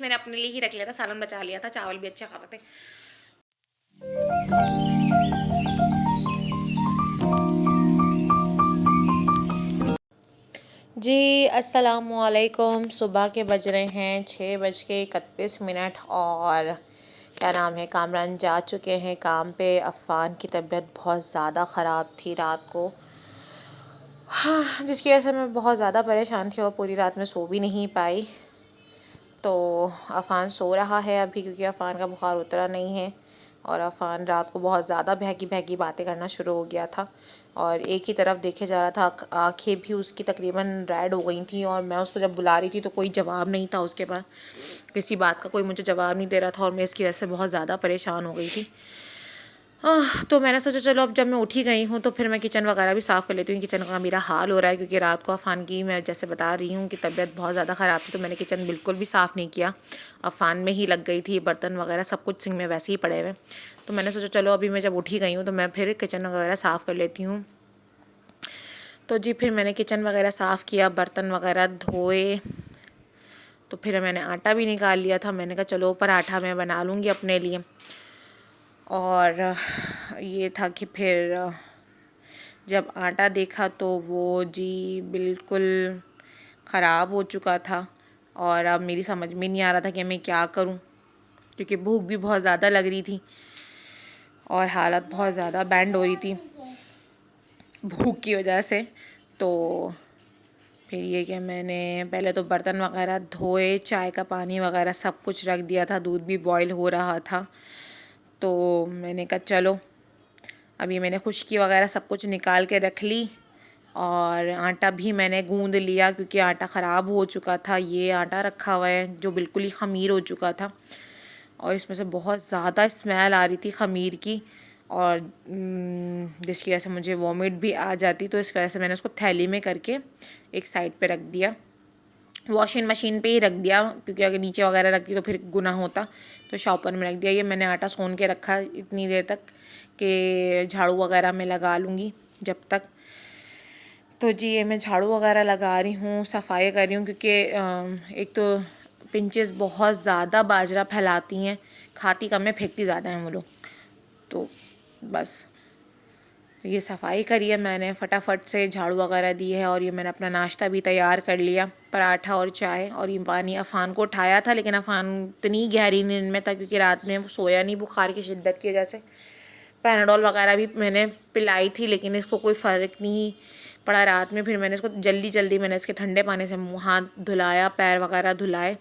Piece मैंने अपने लिए ही रख लिया था, सालन बचा लिया था, चावल भी अच्छा खा सकते। जी अस्सलामुअलैकुम। सुबह के बज रहे हैं 6:31 और क्या नाम है, कामरान जा चुके हैं काम पे। अफ़ान की तबीयत बहुत ज़्यादा ख़राब थी रात को, हाँ, जिसकी वजह से मैं बहुत ज़्यादा परेशान थी और पूरी रात में सो भी नहीं पाई। तो अफ़ान सो रहा है अभी, क्योंकि अफ़ान का बुखार उतरा नहीं है और अफ़ान रात को बहुत ज़्यादा बहकी बहकी बातें करना शुरू हो गया था और एक ही तरफ देखे जा रहा था। आंखें भी उसकी तकरीबन रेड हो गई थी और मैं उसको जब बुला रही थी तो कोई जवाब नहीं था उसके पास, किसी बात का कोई मुझे जवाब नहीं दे रहा था और मैं इसकी वजह से बहुत ज़्यादा परेशान हो गई थी। तो मैंने सोचा चलो अब जब मैं उठी गई हूँ तो फिर मैं किचन वगैरह भी साफ़ कर लेती हूँ। किचन का मेरा हाल हो रहा है क्योंकि रात को अफ़ान की, मैं जैसे बता रही हूँ कि तबीयत बहुत ज़्यादा ख़राब थी, तो मैंने किचन बिल्कुल भी साफ़ नहीं किया। अफ़ान में ही लग गई थी, बर्तन वगैरह सब कुछ सिंक में वैसे ही पड़े हुए। तो मैंने सोचा चलो अभी मैं जब उठी गई हूँ तो मैं फिर किचन वगैरह साफ़ कर लेती हूँ। तो जी फिर मैंने किचन वगैरह साफ़ किया, बर्तन वगैरह धोए, तो फिर मैंने आटा भी निकाल लिया था। मैंने कहा चलो पराठा मैं बना लूँगी अपने लिए। और ये था कि फिर जब आटा देखा तो वो जी बिल्कुल ख़राब हो चुका था और अब मेरी समझ में नहीं आ रहा था कि मैं क्या करूं, क्योंकि भूख भी बहुत ज़्यादा लग रही थी और हालत बहुत ज़्यादा बैंड हो रही थी भूख की वजह से। तो फिर ये कि मैंने पहले तो बर्तन वगैरह धोए, चाय का पानी वगैरह सब कुछ रख दिया था, दूध भी बॉईल हो रहा था। तो मैंने कहा चलो अभी मैंने खुश्की वगैरह सब कुछ निकाल के रख ली और आटा भी मैंने गूंद लिया क्योंकि आटा ख़राब हो चुका था। ये आटा रखा हुआ है जो बिल्कुल ही ख़मीर हो चुका था और इसमें से बहुत ज़्यादा स्मेल आ रही थी ख़मीर की और जिसकी वजह से मुझे वॉमिट भी आ जाती। तो इस वजह से मैंने उसको थैली में करके एक साइड पे रख दिया, वॉशिंग मशीन पे ही रख दिया, क्योंकि अगर नीचे वगैरह रखती तो फिर गुनाह होता। तो शॉपर में रख दिया। ये मैंने आटा सोन के रखा इतनी देर तक कि झाड़ू वगैरह में लगा लूँगी जब तक। तो जी ये मैं झाड़ू वगैरह लगा रही हूँ, सफाई कर रही हूँ, क्योंकि एक तो पिंचेस बहुत ज़्यादा बाजरा फैलाती हैं, खाती कम है फेंकती ज़्यादा हैं वो लोग। तो बस तो ये सफाई करी है मैंने, फटाफट से झाड़ू वगैरह दी है और ये मैंने अपना नाश्ता भी तैयार कर लिया, पराठा और चाय और ये पानी। अफ़ान को उठाया था लेकिन अफ़ान इतनी गहरी नींद में था क्योंकि रात में वो सोया नहीं बुखार की शिद्दत की वजह से। पैनाडोल वगैरह भी मैंने पिलाई थी लेकिन इसको कोई फ़र्क नहीं पड़ा रात में। फिर मैंने इसको जल्दी जल्दी मैंने इसके ठंडे पानी से मुँह हाथ धुलाया, पैर वगैरह धुलाए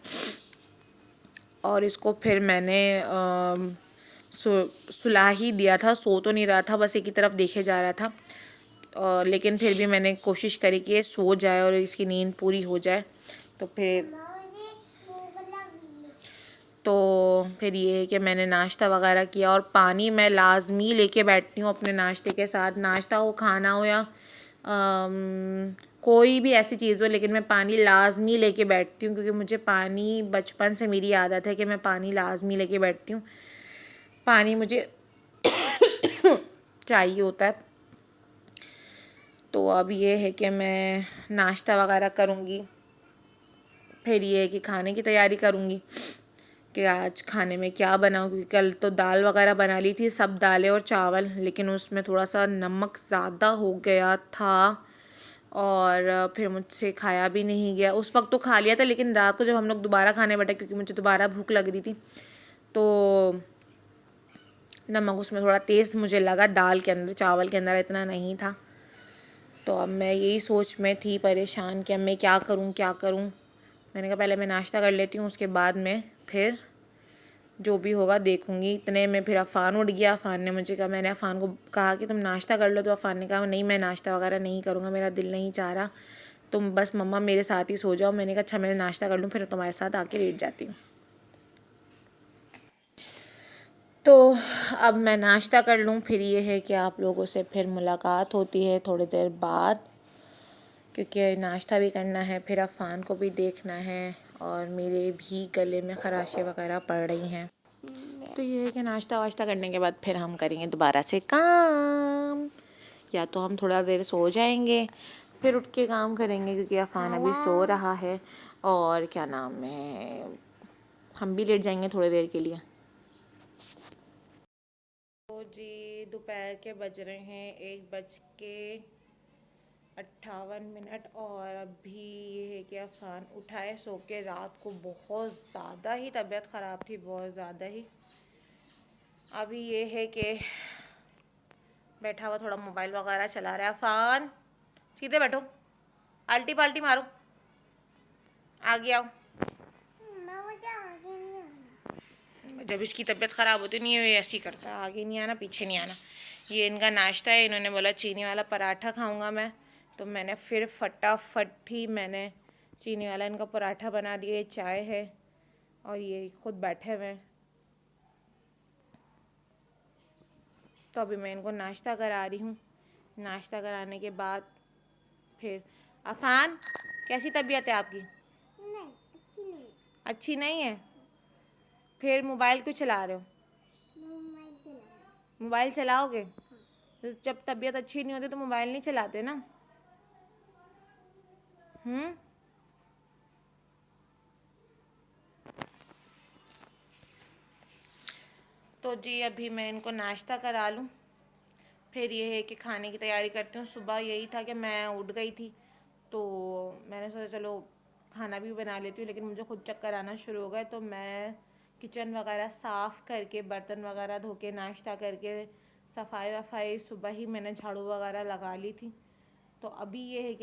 और इसको फिर मैंने सुला ही दिया था। सो तो नहीं रहा था, बस एक ही तरफ देखे जा रहा था लेकिन फिर भी मैंने कोशिश करी कि ये सो जाए और इसकी नींद पूरी हो जाए। तो फिर ये है कि मैंने नाश्ता वगैरह किया और पानी मैं लाजमी लेके बैठती हूँ अपने नाश्ते के साथ। नाश्ता हो, खाना हो या कोई भी ऐसी चीज़ हो, लेकिन मैं पानी लाजमी लेके बैठती हूँ क्योंकि मुझे पानी, बचपन से मेरी आदत है कि मैं पानी लाजमी लेके बैठती हूँ। पानी मुझे चाहिए होता है। तो अब ये है कि मैं नाश्ता वगैरह करूँगी, फिर ये है कि खाने की तैयारी करूँगी कि आज खाने में क्या बनाऊँ, क्योंकि कल तो दाल वगैरह बना ली थी, सब दालें और चावल, लेकिन उसमें थोड़ा सा नमक ज़्यादा हो गया था और फिर मुझसे खाया भी नहीं गया। उस वक्त तो खा लिया था लेकिन रात को जब हम लोग दोबारा खाने बैठे, क्योंकि मुझे दोबारा भूख लग रही थी, तो नमक उसमें थोड़ा तेज़ मुझे लगा, दाल के अंदर, चावल के अंदर इतना नहीं था। तो अब मैं यही सोच में थी परेशान कि अब मैं क्या करूं क्या करूं। मैंने कहा पहले मैं नाश्ता कर लेती हूँ, उसके बाद मैं फिर जो भी होगा देखूंगी। इतने में फिर अफ़ान उठ गया। अफ़ान ने मुझे कहा, मैंने अफ़ान को कहा कि तुम नाश्ता कर लो, तो अफ़ान ने कहा नहीं मैं नाश्ता वगैरह नहीं करूँगा, मेरा दिल नहीं चाह रहा, तुम बस मम्मा मेरे साथ ही सो जाओ। मैंने कहा अच्छा मैं नाश्ता कर लूँ फिर तुम्हारे साथ आके लेट जाती हूँ। तो अब मैं नाश्ता कर लूँ, फिर ये है कि आप लोगों से फिर मुलाकात होती है थोड़ी देर बाद, क्योंकि नाश्ता भी करना है, फिर अफ़ान को भी देखना है और मेरे भी गले में ख़राशें वगैरह पड़ रही हैं। तो ये है कि नाश्ता वाश्ता करने के बाद फिर हम करेंगे दोबारा से काम, या तो हम थोड़ा देर सो जाएंगे फिर उठ के काम करेंगे, क्योंकि अफ़ान अभी सो रहा है और क्या नाम है, हम भी लेट जाएंगे थोड़ी देर के लिए। तो जी दोपहर के बज रहे हैं 1:58 और अभी ये है कि अफसान उठाए सो के। रात को बहुत ज़्यादा ही तबीयत ख़राब थी, बहुत ज़्यादा ही। अभी ये है कि बैठा हुआ थोड़ा मोबाइल वगैरह चला रहा है। अफान सीधे बैठो, आल्टी पाल्टी मारो, आगे आओ। जब इसकी तबीयत ख़राब होती नहीं है ये ऐसे ही करता है, आगे नहीं आना पीछे नहीं आना। ये इनका नाश्ता है, इन्होंने बोला चीनी वाला पराठा खाऊंगा मैं, तो मैंने फिर फटाफट ही मैंने चीनी वाला इनका पराठा बना दिया। चाय है और ये खुद बैठे हुए हैं। तो अभी मैं इनको नाश्ता करा रही हूँ। नाश्ता कराने के बाद फिर अफान कैसी तबीयत है आपकी? नहीं, अच्छी नहीं। अच्छी नहीं है? फिर मोबाइल क्यों चला रहे हो? मोबाइल चलाओगे? तो जब तबीयत अच्छी नहीं होती तो मोबाइल नहीं चलाते ना। तो जी अभी मैं इनको नाश्ता करा लूँ, फिर ये है कि खाने की तैयारी करती हूँ। सुबह यही था कि मैं उठ गई थी तो मैंने सोचा चलो खाना भी बना लेती हूँ, लेकिन मुझे खुद चक्कर आना शुरू हो गए। तो मैं किचन वगैरह साफ़ करके, बर्तन वगैरह धो के, नाश्ता करके, सफाई वफाई सुबह ही मैंने झाड़ू वगैरह लगा ली थी। तो अभी ये है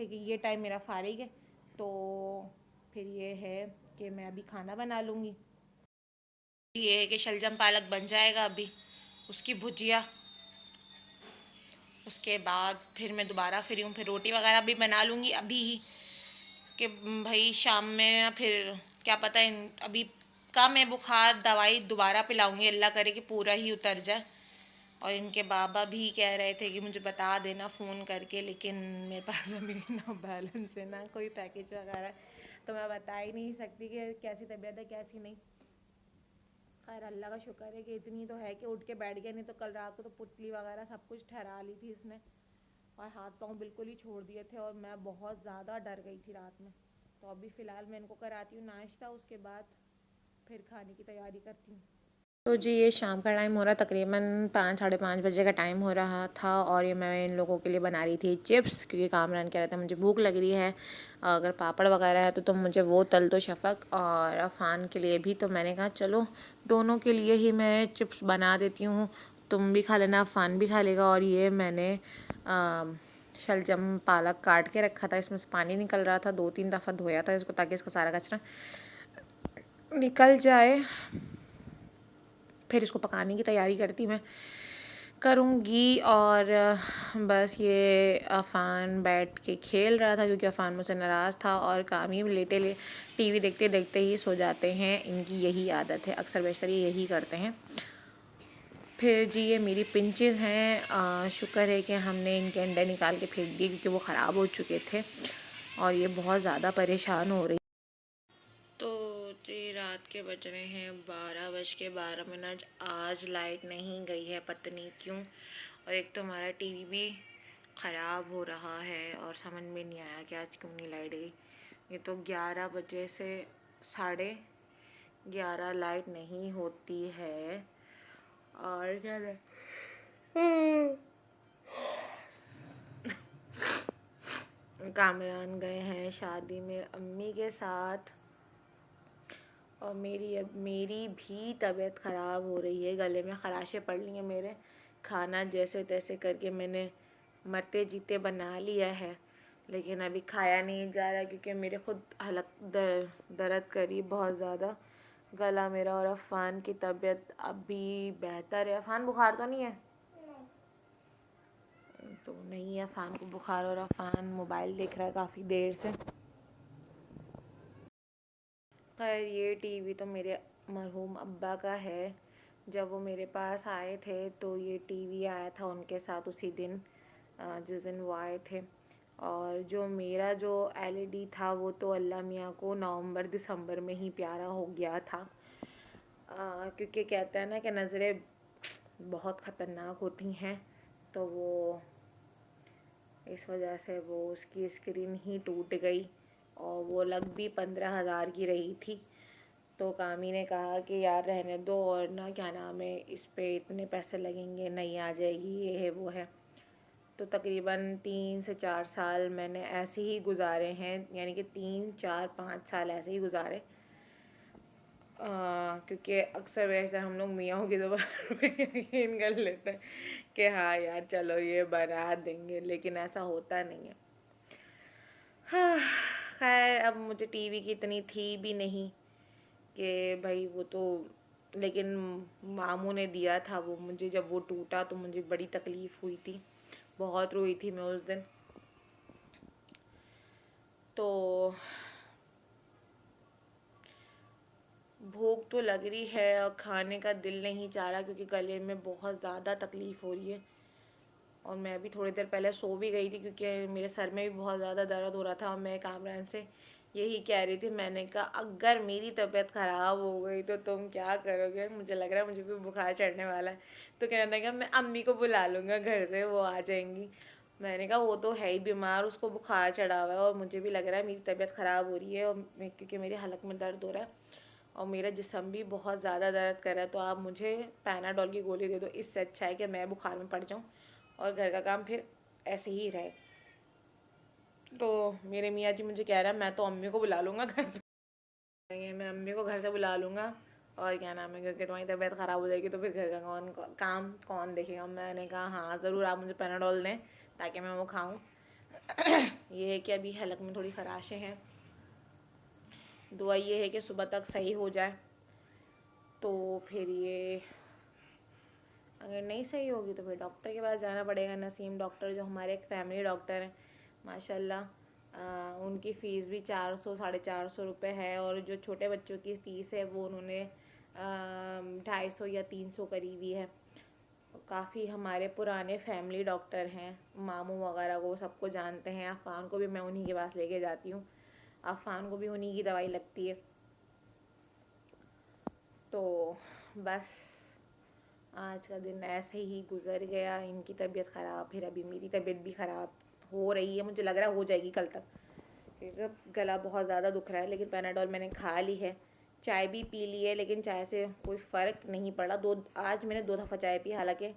कि ये टाइम मेरा फारिग है, तो फिर ये है कि मैं अभी खाना बना लूँगी। ये है कि शलजम पालक बन जाएगा अभी, उसकी भुजिया। उसके बाद फिर मैं दोबारा फ्री हूँ, फिर रोटी वगैरह भी बना लूँगी अभी ही, कि भाई शाम में ना फिर क्या पता अभी कम है बुखार, दवाई दोबारा पिलाऊंगी, अल्लाह करे कि पूरा ही उतर जाए। और इनके बाबा भी कह रहे थे कि मुझे बता देना फ़ोन करके, लेकिन मेरे पास अभी ना बैलेंस है ना कोई पैकेज वगैरह, तो मैं बता ही नहीं सकती कि कैसी तबीयत है कैसी नहीं। खैर अल्लाह का शुक्र है कि इतनी तो है कि उठ के बैठ गया, नहीं तो कल रात को तो पुतली वगैरह सब कुछ ठहरा ली थी इसने और हाथ पाँव बिल्कुल ही छोड़ दिए थे और मैं बहुत ज़्यादा डर गई थी रात में। तो अभी फ़िलहाल मैं इनको कराती हूँ नाश्ता, उसके बाद फिर खाने की तैयारी करती हूँ। तो जी ये शाम का टाइम हो रहा, तकरीबन 5-5:30 बजे का टाइम हो रहा था और ये मैं इन लोगों के लिए बना रही थी चिप्स, क्योंकि कामरान कह रहा था मुझे भूख लग रही है, अगर पापड़ वगैरह है तो तुम मुझे वो तल दो शफ़क़, और अफ़ान के लिए भी। तो मैंने कहा चलो दोनों के लिए ही मैं चिप्स बना देती हूँ, तुम भी खा लेना, अफ़ान भी खा लेगा। और ये मैंने शलजम पालक काट के रखा था, इसमें से पानी निकल रहा था, 2-3 दफ़ा धोया था इसको ताकि इसका सारा कचरा निकल जाए। फिर इसको पकाने की तैयारी करती मैं करूँगी। और बस ये अफ़ान बैठ के खेल रहा था, क्योंकि अफ़ान मुझसे नाराज़ था और काम ही टीवी देखते देखते ही सो जाते हैं, इनकी यही आदत है, अक्सर बेशतर ये यही करते हैं। फिर जी ये मेरी पिंचेस हैं, शुक्र है कि हमने इनके अंडे निकाल के फेंक दिए, क्योंकि वो ख़राब हो चुके थे और ये बहुत ज़्यादा परेशान हो रही। तो जी रात के बज रहे हैं 12:12। आज लाइट नहीं गई है, पता नहीं क्यों। और एक तो हमारा टीवी भी ख़राब हो रहा है और समझ में नहीं आया कि आज क्यों नहीं लाइट गई। ये तो 11 बजे से 11:30 लाइट नहीं होती है। और क्या कामरान गए हैं शादी में अम्मी के साथ, और मेरी भी तबीयत ख़राब हो रही है, गले में ख़राशें पड़ ली हैं मेरे। खाना जैसे तैसे करके मैंने मरते जीते बना लिया है, लेकिन अभी खाया नहीं जा रहा, क्योंकि मेरे खुद हलक दर्द करी बहुत ज़्यादा गला मेरा। और अफ़ान की तबीयत अभी बेहतर है। अफ़ान बुखार तो नहीं है? तो नहीं है अफ़ान को बुखार, और अफ़ान मोबाइल देख रहा है काफ़ी देर से। खैर ये टीवी तो मेरे मरहूम अब्बा का है, जब वो मेरे पास आए थे तो ये टीवी आया था उनके साथ उसी दिन, जिस दिन वो आए थे। और जो मेरा जो एलईडी था वो तो अल्लाह मियाँ को नवंबर दिसंबर में ही प्यारा हो गया था, क्योंकि कहते हैं ना कि नज़रें बहुत ख़तरनाक होती हैं, तो वो इस वजह से वो उसकी स्क्रीन ही टूट गई, और वो लग भी 15,000 की रही थी। तो कामी ने कहा कि यार रहने दो, और ना क्या नाम है, इस पे इतने पैसे लगेंगे, नहीं आ जाएगी, ये है वो है। तो तकरीबन 3 से 4 साल मैंने ऐसे ही गुजारे हैं, यानी कि 3 4 5 साल ऐसे ही गुजारे। क्योंकि अक्सर वैसे हम लोग मियाँ की ज़बान पे यकीन कर लेते हैं कि हाँ यार चलो ये बना देंगे, लेकिन ऐसा होता नहीं है। हाँ, खैर अब मुझे टीवी की इतनी थी भी नहीं कि भाई वो तो, लेकिन मामू ने दिया था वो मुझे। जब वो टूटा तो मुझे बड़ी तकलीफ़ हुई थी, बहुत रोई थी मैं उस दिन। तो भूख तो लग रही है और खाने का दिल नहीं चाह रहा, क्योंकि गले में बहुत ज़्यादा तकलीफ़ हो रही है। और मैं अभी थोड़ी देर पहले सो भी गई थी, क्योंकि मेरे सर में भी बहुत ज़्यादा दर्द हो रहा था। और मैं कामरान से यही कह रही थी, मैंने कहा अगर मेरी तबीयत ख़राब हो गई तो तुम क्या करोगे, मुझे लग रहा है मुझे भी बुखार चढ़ने वाला है। तो कहने लगा मैं अम्मी को बुला लूँगा घर से, वो आ जाएंगी। मैंने कहा वो तो है ही बीमार, उसको बुखार चढ़ा हुआ है, और मुझे भी लग रहा है मेरी तबीयत ख़राब हो रही है, और क्योंकि मेरे हलक में दर्द हो रहा है और मेरा जिस्म भी बहुत ज़्यादा दर्द कर रहा है। तो आप मुझे पैनाडोल की गोली दे दो, इससे अच्छा है कि मैं बुखार में पड़ जाऊँ और घर का काम फिर ऐसे ही रहे। तो मेरे मियाँ जी मुझे कह रहा है मैं तो अम्मी को बुला लूँगा घर पे, मैं अम्मी को घर से बुला लूँगा, और क्या नाम है, क्योंकि तुम्हारी तबीयत ख़राब हो जाएगी तो फिर घर का काम कौन देखेगा। मैंने कहा हाँ ज़रूर, आप मुझे पैनाडोल दें ताकि मैं वो खाऊँ। ये है कि अभी हलक में थोड़ी खराशें हैं, दुआ ये है कि सुबह तक सही हो जाए। तो फिर ये अगर नहीं सही होगी तो फिर डॉक्टर के पास जाना पड़ेगा। नसीम डॉक्टर जो हमारे एक फैमिली डॉक्टर हैं माशाल्लाह, उनकी फ़ीस भी 400 साढ़े 400 रुपये है, और जो छोटे बच्चों की फ़ीस है वो उन्होंने 250 या 300 करीब ही है। काफ़ी हमारे पुराने फैमिली डॉक्टर हैं, मामू वगैरह को सबको जानते हैं। अफ़ान को भी मैं उन्हीं के पास लेके जाती हूँ, अफ़ान को भी उन्हीं की दवाई लगती है। तो बस आज का दिन ऐसे ही गुजर गया। इनकी तबीयत ख़राब, फिर अभी मेरी तबीयत भी ख़राब हो रही है, मुझे लग रहा है हो जाएगी कल तक, क्योंकि गला बहुत ज़्यादा दुख रहा है। लेकिन पैनाडोल मैंने खा ली है, चाय भी पी ली है, लेकिन चाय से कोई फ़र्क नहीं पड़ा। आज मैंने 2 दफ़ा चाय पी, हालांकि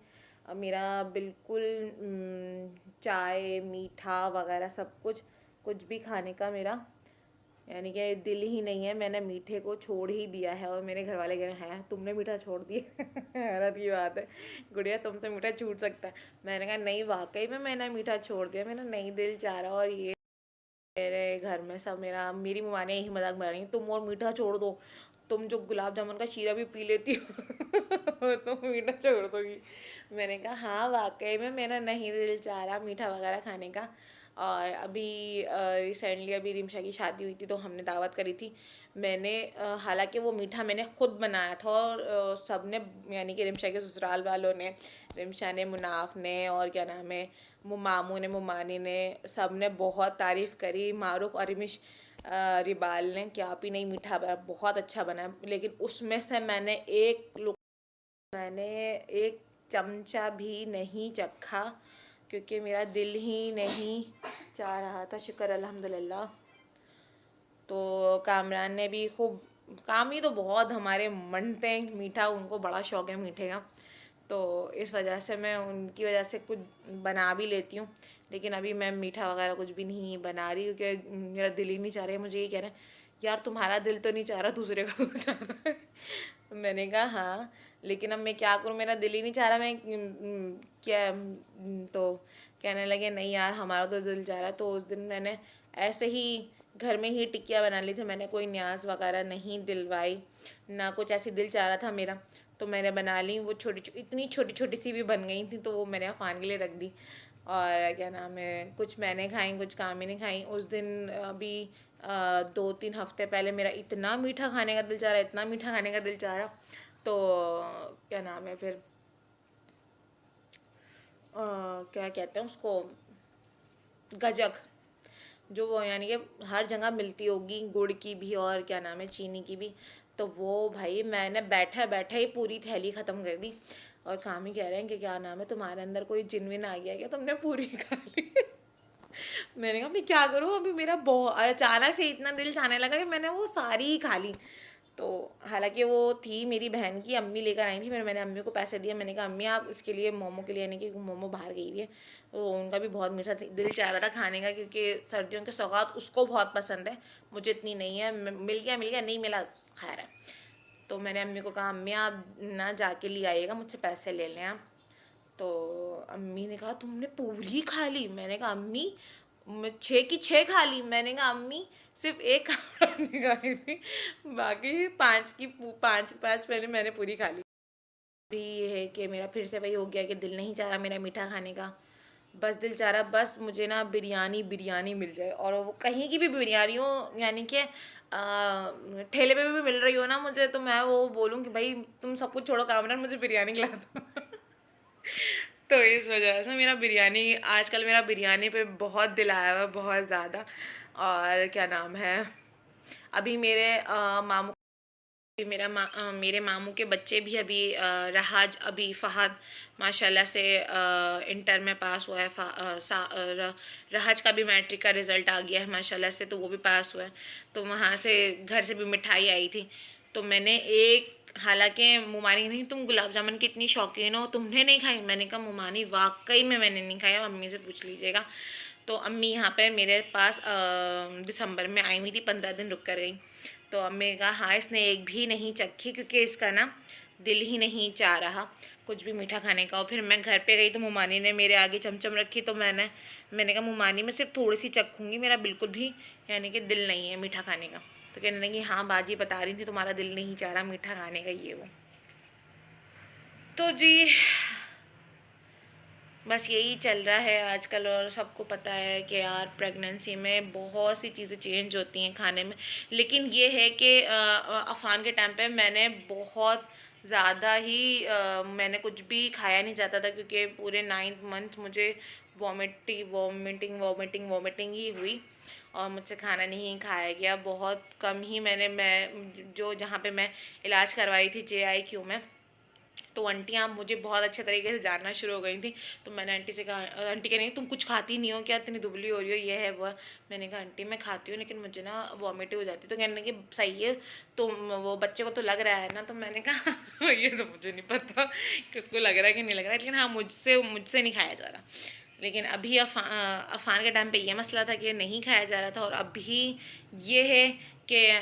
मेरा बिल्कुल चाय मीठा वगैरह सब कुछ भी खाने का मेरा यानी कि दिल ही नहीं है। मैंने मीठे को छोड़ ही दिया है, और मेरे घर वाले कह रहे हैं तुमने मीठा छोड़ दिया। हैरत की बात है, गुड़िया तुमसे मीठा छूट सकता है। मैंने कहा नहीं, वाकई में मैंने मीठा छोड़ दिया, मेरा नहीं दिल चाह रहा। और ये मेरे घर में सब मेरी मम्मा ने यही मजाक बना रही है, तुम और मीठा छोड़ दो, तुम जो गुलाब जामुन का शीरा भी पी लेती हो तुम मीठा छोड़ दोगी। मैंने कहा हाँ वाकई में मेरा नहीं दिल चाह रहा मीठा वगैरह खाने का। और अभी रिसेंटली अभी रिमशा की शादी हुई थी तो हमने दावत करी थी। मैंने हालांकि वो मीठा मैंने खुद बनाया था, और सब ने यानी कि रिमशा के ससुराल वालों ने, रिमशा ने, मुनाफ ने, और क्या नाम है, मामू ने, मुमानी ने, सब ने बहुत तारीफ़ करी। मारूफ और रिबाल ने कि आप ही नहीं मीठा बहुत अच्छा बना है। लेकिन उसमें से मैंने एक चमचा भी नहीं चखा, क्योंकि मेरा दिल ही नहीं चाह रहा था। शुक्र अल्हम्दुलिल्लाह। तो कामरान ने भी खूब, काम ही तो बहुत हमारे मनते हैं मीठा, उनको बड़ा शौक़ है मीठे का, तो इस वजह से मैं उनकी वजह से कुछ बना भी लेती हूँ। लेकिन अभी मैं मीठा वगैरह कुछ भी नहीं बना रही, क्योंकि मेरा दिल ही नहीं चाह रहा है। मुझे ये कह रहे हैं यार तुम्हारा दिल तो नहीं चाह रहा, दूसरे का तो चाह रहा है। मैंने कहा हाँ, लेकिन अब मैं क्या करूँ, मेरा दिल ही नहीं चाह रहा। मैं क्या तो कहने लगे नहीं यार हमारा तो दिल चाह रहा है। तो उस दिन मैंने ऐसे ही घर में ही टिक्कियाँ बना ली थी, मैंने कोई न्याज वगैरह नहीं दिलवाई, ना कुछ ऐसी दिल चाह रहा था मेरा, तो मैंने बना ली। वो इतनी छोटी छोटी सी भी बन गई थी, तो वो मैंने अफ़ान के लिए रख दी। और क्या नाम है, कुछ मैंने खाई, कुछ कामी ने खाई। उस दिन अभी 2-3 हफ्ते पहले मेरा इतना मीठा खाने का दिल चाह रहा, इतना मीठा खाने का दिल चाह रहा। तो क्या नाम है फिर क्या कहते हैं उसको, गजक, जो वो यानी कि हर जगह मिलती होगी, गुड़ की भी और क्या नाम है चीनी की भी। तो वो भाई मैंने बैठे बैठे ही पूरी थैली ख़त्म कर दी। और कामी कह रहे हैं कि क्या नाम है तुम्हारे अंदर कोई जिनविन आ गया क्या, तुमने पूरी खा ली। मैंने कहा मैं क्या करूँ, अभी मेरा बहुत अचानक से इतना दिल चाहने लगा कि मैंने वो सारी ही खा ली। तो हालांकि वो थी मेरी बहन की, अम्मी लेकर आई थी, फिर मैंने अम्मी को पैसे दिए। मैंने कहा अम्मी आप इसके लिए मोमो के लिए, यानी कि मोमो बाहर गई हुई है, तो उनका भी बहुत मीठा दिल चाह रहा था खाने का, क्योंकि सर्दियों के सौगात उसको बहुत पसंद है, मुझे इतनी नहीं है। मिल गया नहीं मिला खैर है। तो मैंने अम्मी को कहा अम्मी आप ना जाके ले आइएगा, मुझसे पैसे ले लें आप। तो अम्मी ने कहा तुमने पूरी खा ली? मैंने कहा अम्मी मैं 6 की 6 खा ली। मैंने कहा अम्मी सिर्फ एक नहीं खाई थी, बाकी 5 की 5 पहले मैंने पूरी खा ली। अभी ये है कि मेरा फिर से वही हो गया कि दिल नहीं चाह रहा मेरा मीठा खाने का। बस दिल चाह रहा बस मुझे ना बिरयानी मिल जाए, और वो कहीं की भी बिरयानी हो, यानी कि ठेले पे भी मिल रही हो ना मुझे, तो मैं वो बोलूँ कि भाई तुम सब कुछ छोड़ो कामरान, मुझे बिरयानी खिला दो। तो इस वजह से आजकल मेरा बिरयानी पे बहुत दिल आया हुआ है, बहुत ज़्यादा। और क्या नाम है, अभी मेरे मामू के बच्चे भी अभी रहाज अभी फ़हद माशाल्लाह से इंटर में पास हुआ है। रहाज का भी मैट्रिक का रिज़ल्ट आ गया है माशाल्लाह से, तो वो भी पास हुआ है। तो वहाँ से घर से भी मिठाई आई थी, तो मैंने हालांकि मुमानी नहीं, तुम गुलाब जामुन की इतनी शौकीन हो, तुमने नहीं खाई? मैंने कहा मुमानी वाकई में मैंने नहीं खाया, अम्मी से पूछ लीजिएगा। तो अम्मी यहाँ पे मेरे पास दिसंबर में आई हुई थी, 15 दिन रुक कर गई। तो अम्मी ने कहा हाँ इसने एक भी नहीं चखी, क्योंकि इसका ना दिल ही नहीं चाह रहा कुछ भी मीठा खाने का। और फिर मैं घर पे गई तो मुमानी ने मेरे आगे चमचम रखी, तो मैंने कहा मुमानी मैं सिर्फ थोड़ी सी चखूँगी, मेरा बिल्कुल भी यानी कि दिल नहीं है मीठा खाने का। तो कहने लगी हाँ बाजी बता रही थी तुम्हारा दिल नहीं चाह रहा मीठा खाने का, ये वो। तो जी बस यही चल रहा है आजकल। और सबको पता है कि यार प्रेगनेंसी में बहुत सी चीज़ें चेंज होती हैं खाने में। लेकिन ये है कि अफ़ान के टाइम पे मैंने बहुत ज़्यादा ही मैंने कुछ भी खाया नहीं जाता था, क्योंकि पूरे 9 मंथ मुझे वॉमिटिंग ही हुई, और मुझसे खाना नहीं खाया गया। बहुत कम ही मैं जो जहाँ पे मैं इलाज करवाई थी JIQ में, तो आंटियाँ मुझे बहुत अच्छे तरीके से जानना शुरू हो गई थी। तो मैंने आंटी से कहा, आंटी कह रही तुम कुछ खाती नहीं हो क्या, इतनी दुबली हो रही हो, ये है वो। मैंने कहा आंटी मैं खाती हूँ लेकिन मुझे ना वॉमिट हो जाती। तो कहने लगी सही है, तो वो बच्चे को तो लग रहा है ना। तो मैंने कहा ये तो मुझे नहीं पता कि उसको लग रहा है कि नहीं लग रहा है, लेकिन हाँ मुझसे नहीं खाया जा रहा। लेकिन अभी अफ़ान के टाइम पे ये मसला था कि नहीं खाया जा रहा था। और अभी ये है कि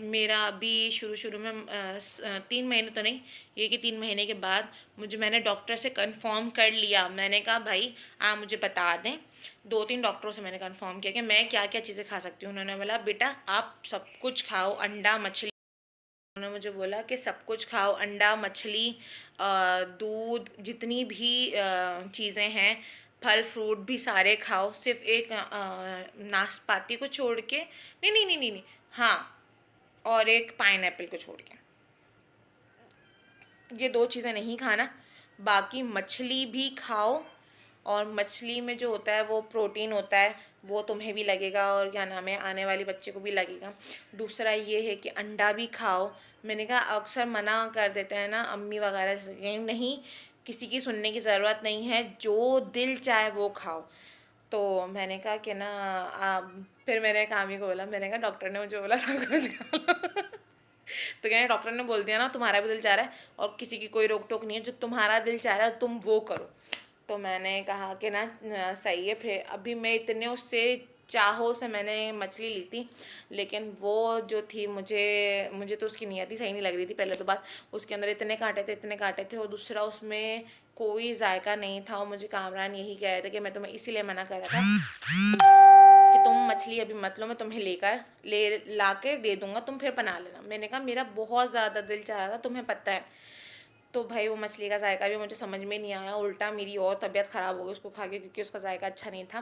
मेरा अभी शुरू में 3 महीने तो नहीं, ये कि 3 महीने के बाद मैंने डॉक्टर से कंफर्म कर लिया। मैंने कहा भाई आप मुझे बता दें, 2-3 डॉक्टरों से मैंने कंफर्म किया कि मैं क्या क्या चीज़ें खा सकती हूँ। उन्होंने बोला बेटा आप सब कुछ खाओ, अंडा मछली। उन्होंने मुझे बोला कि सब कुछ खाओ, अंडा मछली दूध, जितनी भी चीज़ें हैं, फल फ्रूट भी सारे खाओ, सिर्फ एक नाशपाती को छोड़ के। नहीं, हाँ, और एक पाइनएप्पल को छोड़ के, ये 2 चीज़ें नहीं खाना। बाकी मछली भी खाओ, और मछली में जो होता है वो प्रोटीन होता है, वो तुम्हें भी लगेगा और क्या नाम है आने वाले बच्चे को भी लगेगा। दूसरा ये है कि अंडा भी खाओ। मैंने कहा अक्सर मना कर देते हैं ना अम्मी वगैरह से, नहीं किसी की सुनने की ज़रूरत नहीं है, जो दिल चाहे वो खाओ। तो मैंने कहा कि ना फिर मैंने एक आमी को बोला, मैंने कहा डॉक्टर ने मुझे बोला सब कुछ खा लो। तो कहने डॉक्टर ने बोल दिया ना तुम्हारा भी दिल चाह रहा है, और किसी की कोई रोक टोक नहीं है, जो तुम्हारा दिल चाह रहा है तुम वो करो। तो मैंने कहा कि ना सही है। फिर अभी मैं इतने उससे चाहों से मैंने मछली ली थी, लेकिन वो जो थी मुझे तो उसकी नियत ही सही नहीं लग रही थी। पहले तो बात उसके अंदर इतने कांटे थे, और दूसरा उसमें कोई जायका नहीं था। और मुझे कामरान यही कह रहे थे कि मैं तुम्हें इसीलिए मना कर रहा था कि तुम मछली अभी मत लो, मैं तुम्हें ला के दे दूंगा, तुम फिर बना लेना। मैंने कहा मेरा बहुत ज़्यादा दिल चाह रहा था, तुम्हें पता है। तो भाई वो मछली का जायका भी मुझे समझ में नहीं आया, उल्टा मेरी और तबीयत ख़राब हो गई उसको खा के, क्योंकि उसका जायका अच्छा नहीं था।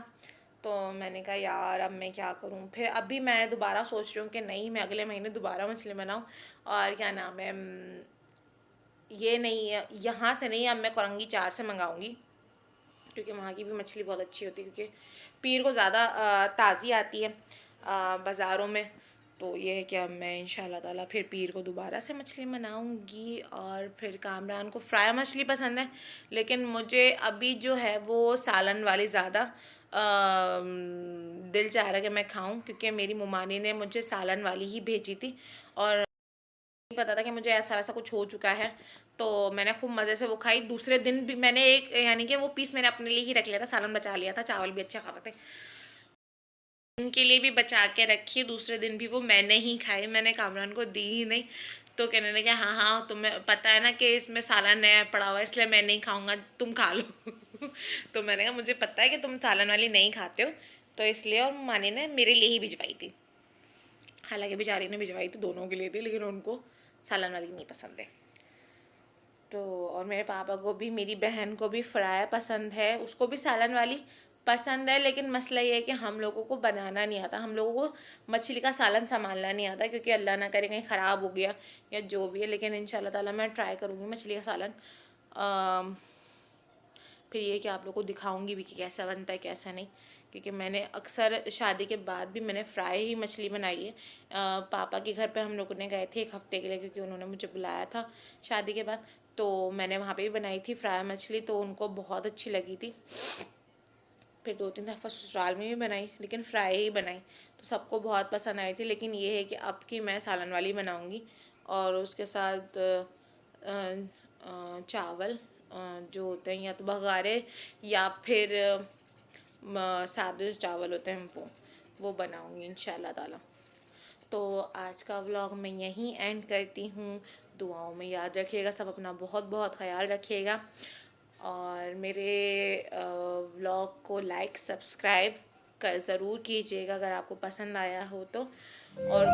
तो मैंने कहा यार अब मैं क्या करूँ। फिर अभी मैं दोबारा सोच रही हूँ कि नहीं, मैं अगले महीने दोबारा मछली बनाऊँ। और क्या नाम है, ये नहीं है यहाँ से नहीं, अब मैं कोरंगी 4 से मंगाऊँगी, क्योंकि वहाँ की भी मछली बहुत अच्छी होती है, क्योंकि पीर को ज़्यादा ताज़ी आती है बाज़ारों में। तो ये है कि अब मैं इंशाल्लाह ताला फिर पीर को दोबारा से मछली बनाऊंगी। और फिर कामरान को फ्राई मछली पसंद है, लेकिन मुझे अभी जो है वो सालन वाली ज़्यादा दिल चाह रहा है कि मैं खाऊं, क्योंकि मेरी मुमानी ने मुझे सालन वाली ही भेजी थी। और पता था कि मुझे ऐसा वैसा कुछ हो चुका है, तो मैंने खूब मज़े से वो खाई। दूसरे दिन भी मैंने एक यानी कि वो पीस मैंने अपने लिए ही रख लिया था, सालन बचा लिया था, चावल भी अच्छा खा सकते, उनके लिए भी बचा के रखी। दूसरे दिन भी वो मैंने ही खाई, मैंने कामरान को दी ही नहीं। तो कहने लगे हाँ हाँ तुम्हें पता है ना कि इसमें सालन नया पड़ा हुआ है, इसलिए मैं नहीं खाऊंगा, तुम खा लो। तो मैंने कहा मुझे पता है कि तुम सालन वाली नहीं खाते हो, तो इसलिए, और मानी ने मेरे लिए ही भिजवाई थी। हालांकि बेचारी ने भिजवाई तो दोनों के लिए थी, लेकिन उनको सालन वाली नहीं पसंद है। तो और मेरे पापा को भी, मेरी बहन को भी फ्राई पसंद है, उसको भी सालन वाली पसंद है, लेकिन मसला ये है कि हम लोगों को बनाना नहीं आता, हम लोगों को मछली का सालन संभालना नहीं आता, क्योंकि अल्लाह ना करे कहीं ख़राब हो गया या जो भी है। लेकिन इंशाल्लाह ताला मैं ट्राई करूँगी मछली का सालन। फिर ये कि आप लोगों को दिखाऊंगी भी कि कैसा बनता है कैसा नहीं, क्योंकि मैंने अक्सर शादी के बाद भी मैंने फ्राई ही मछली बनाई है। पापा के घर पे हम लोगों ने गए थे एक हफ़्ते के लिए, क्योंकि उन्होंने मुझे बुलाया था शादी के बाद, तो मैंने वहाँ पे भी बनाई थी फ्राई मछली, तो उनको बहुत अच्छी लगी थी। फिर 2-3 दफ़ा ससुराल में भी बनाई, लेकिन फ्राई ही बनाई, तो सबको बहुत पसंद आई थी। लेकिन ये है कि अब की मैं सालन वाली बनाऊँगी, और उसके साथ चावल जो होते हैं या तो बघारे या फिर सादे चावल होते हैं वो बनाऊंगी इंशाल्लाह ताला। तो आज का व्लॉग मैं यहीं एंड करती हूँ। दुआओं में याद रखिएगा, सब अपना बहुत बहुत ख्याल रखिएगा, और मेरे व्लॉग को लाइक सब्सक्राइब कर ज़रूर कीजिएगा अगर आपको पसंद आया हो तो। और